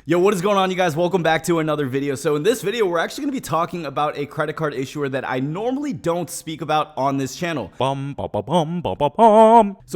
Yo, what is going on, you guys? Welcome back to another video. So in this video, we're actually going to be talking about a credit card issuer that I normally don't speak about on this channel. So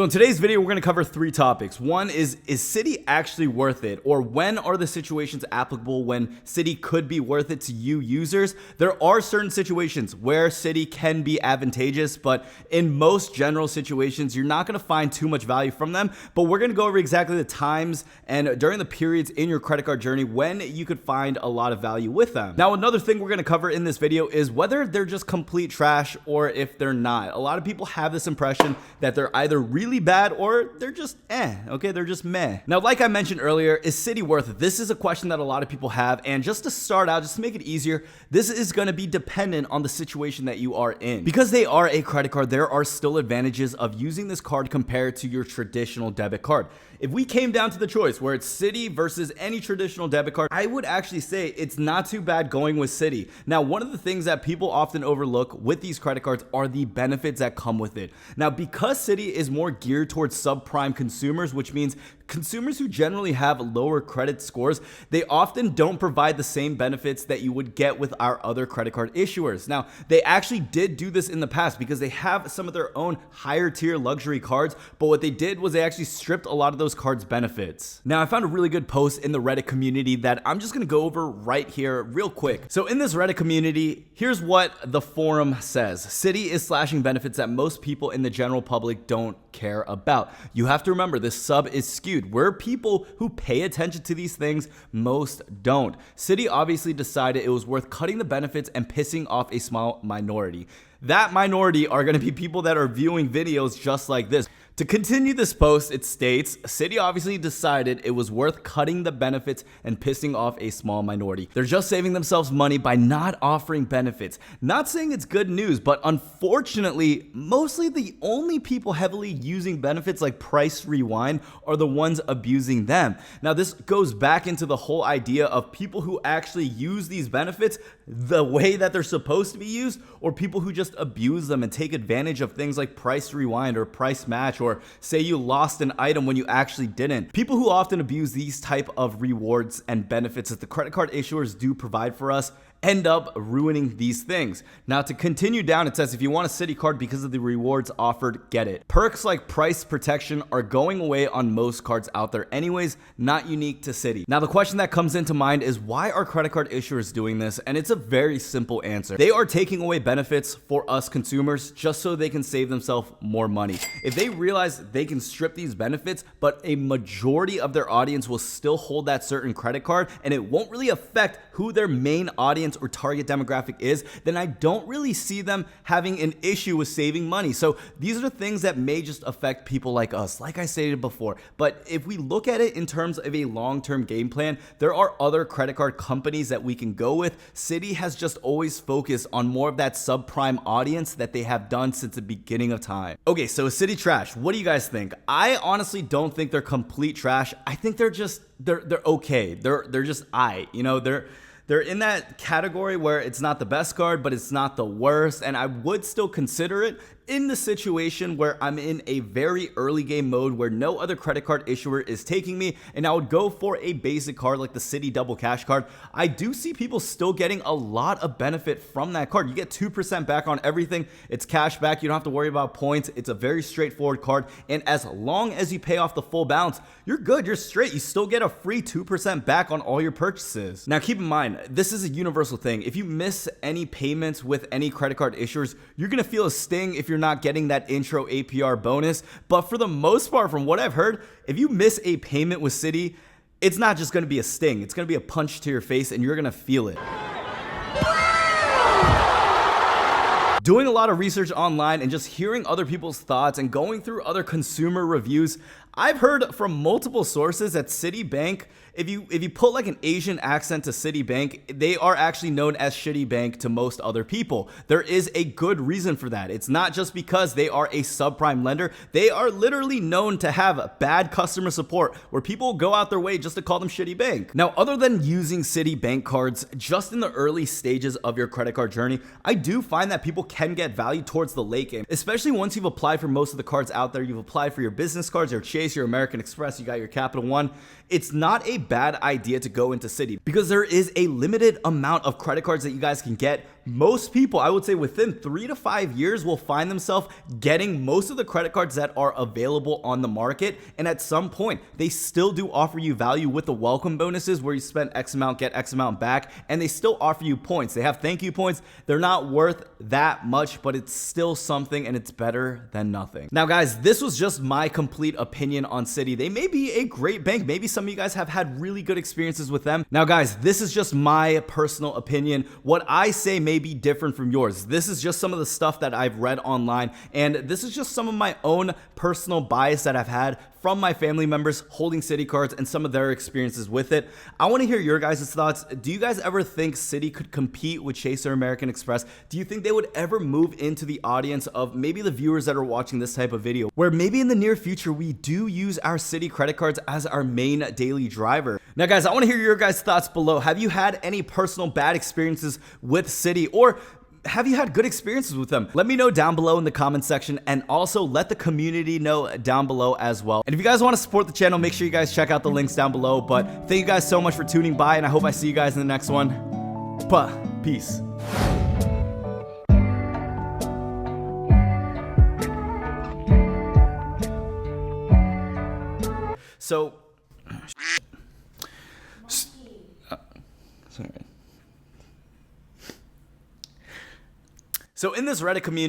in today's video, we're going to cover three topics. One is Citi actually worth it? Or when are the situations applicable when Citi could be worth it to you users? There are certain situations where Citi can be advantageous, but in most general situations, you're not going to find too much value from them. But we're going to go over exactly the times and during the periods in your credit card journey when you could find a lot of value with them. Now, another thing we're going to cover in this video is whether they're just complete trash or if they're not. A lot of people have this impression that they're either really bad or they're just okay, they're just meh. Now, like I mentioned earlier, is Citi worth it? This is a question that a lot of people have, and just to start out, just to make it easier, this is going to be dependent on the situation that you are in. Because they are a credit card, there are still advantages of using this card compared to your traditional debit card. If we came down to the choice where it's Citi versus any traditional debit card, I would actually say it's not too bad going with Citi. Now, one of the things that people often overlook with these credit cards are the benefits that come with it. Now, because Citi is more geared towards subprime consumers, which means consumers who generally have lower credit scores, they often don't provide the same benefits that you would get with our other credit card issuers. Now, they actually did do this in the past because they have some of their own higher tier luxury cards, but what they did was they actually stripped a lot of those cards' benefits. Now, I found a really good post in the Reddit community that I'm just gonna go over right here real quick. So in this Reddit community, here's what the forum says. Citi is slashing benefits that most people in the general public don't care about. You have to remember, this sub is skewed. We're people who pay attention to these things, most don't. Citi obviously decided it was worth cutting the benefits and pissing off a small minority. That minority are going to be people that are viewing videos just like this. To continue this post, it states, Citi obviously decided it was worth cutting the benefits and pissing off a small minority. They're just saving themselves money by not offering benefits. Not saying it's good news, but unfortunately, mostly the only people heavily using benefits like price rewind are the ones abusing them. Now, this goes back into the whole idea of people who actually use these benefits the way that they're supposed to be used, or people who just abuse them and take advantage of things like price rewind or price match, or say you lost an item when you actually didn't. People who often abuse these type of rewards and benefits that the credit card issuers do provide for us end up ruining these things. Now, to continue down, it says if you want a Citi card because of the rewards offered, get it. Perks like price protection are going away on most cards out there anyways, not unique to Citi. Now, the question that comes into mind is why are credit card issuers doing this? And it's a very simple answer. They are taking away benefits for us consumers just so they can save themselves more money. If they realize they can strip these benefits, but a majority of their audience will still hold that certain credit card and it won't really affect who their main audience or target demographic is, then I don't really see them having an issue with saving money. So these are things that may just affect people like us, like I stated before. But if we look at it in terms of a long-term game plan, there are other credit card companies that we can go with. Citi has just always focused on more of that subprime audience that they have done since the beginning of time. Okay, so is Citi trash? What do you guys think? I honestly don't think they're complete trash. I think they're just they're okay. They're just they're in that category where it's not the best card, but it's not the worst, and I would still consider it in the situation where I'm in a very early game mode where no other credit card issuer is taking me, and I would go for a basic card like the Citi Double Cash card. I do see people still getting a lot of benefit from that card. You get 2% back on everything. It's cash back. You don't have to worry about points. It's a very straightforward card, and as long as you pay off the full balance, you're good. You're straight. You still get a free 2% back on all your purchases. Now, keep in mind, this is a universal thing. If you miss any payments with any credit card issuers, you're going to feel a sting if you're not getting that intro APR bonus. But for the most part, from what I've heard, if you miss a payment with Citi, it's not just going to be a sting. It's going to be a punch to your face and you're going to feel it. Doing a lot of research online and just hearing other people's thoughts and going through other consumer reviews, I've heard from multiple sources that Citibank, if you put like an Asian accent to Citibank, they are actually known as shitty bank to most other people. There is a good reason for that. It's not just because they are a subprime lender. They are literally known to have bad customer support where people go out their way just to call them shitty bank. Now, other than using Citibank cards just in the early stages of your credit card journey, I do find that people can get value towards the late game, especially once you've applied for most of the cards out there. You've applied for your business cards, your Chase, your American Express, you got your Capital One, it's not a bad idea to go into Citi because there is a limited amount of credit cards that you guys can get. Most people, I would say within 3 to 5 years, will find themselves getting most of the credit cards that are available on the market. And at some point, they still do offer you value with the welcome bonuses where you spend X amount, get X amount back, and they still offer you points. They have thank you points. They're not worth that much, but it's still something and it's better than nothing. Now, guys, this was just my complete opinion on Citi. They may be a great bank. Maybe some of you guys have had really good experiences with them. Now, guys, this is just my personal opinion. What I say may be different from yours. This is just some of the stuff that I've read online, and this is just some of my own personal bias that I've had from my family members holding Citi cards and some of their experiences with it. I want to hear your guys' thoughts. Do you guys ever think Citi could compete with Chase or American Express? Do you think they would ever move into the audience of maybe the viewers that are watching this type of video, where maybe in the near future we do use our Citi credit cards as our main daily driver? Now, guys, I want to hear your guys' thoughts below. Have you had any personal bad experiences with Citi, or have you had good experiences with them? Let me know down below in the comment section, and also let the community know down below as well. And if you guys want to support the channel, make sure you guys check out the links down below. But thank you guys so much for tuning by, and I hope I see you guys in the next one. Peace. So, sorry. So in this Reddit community,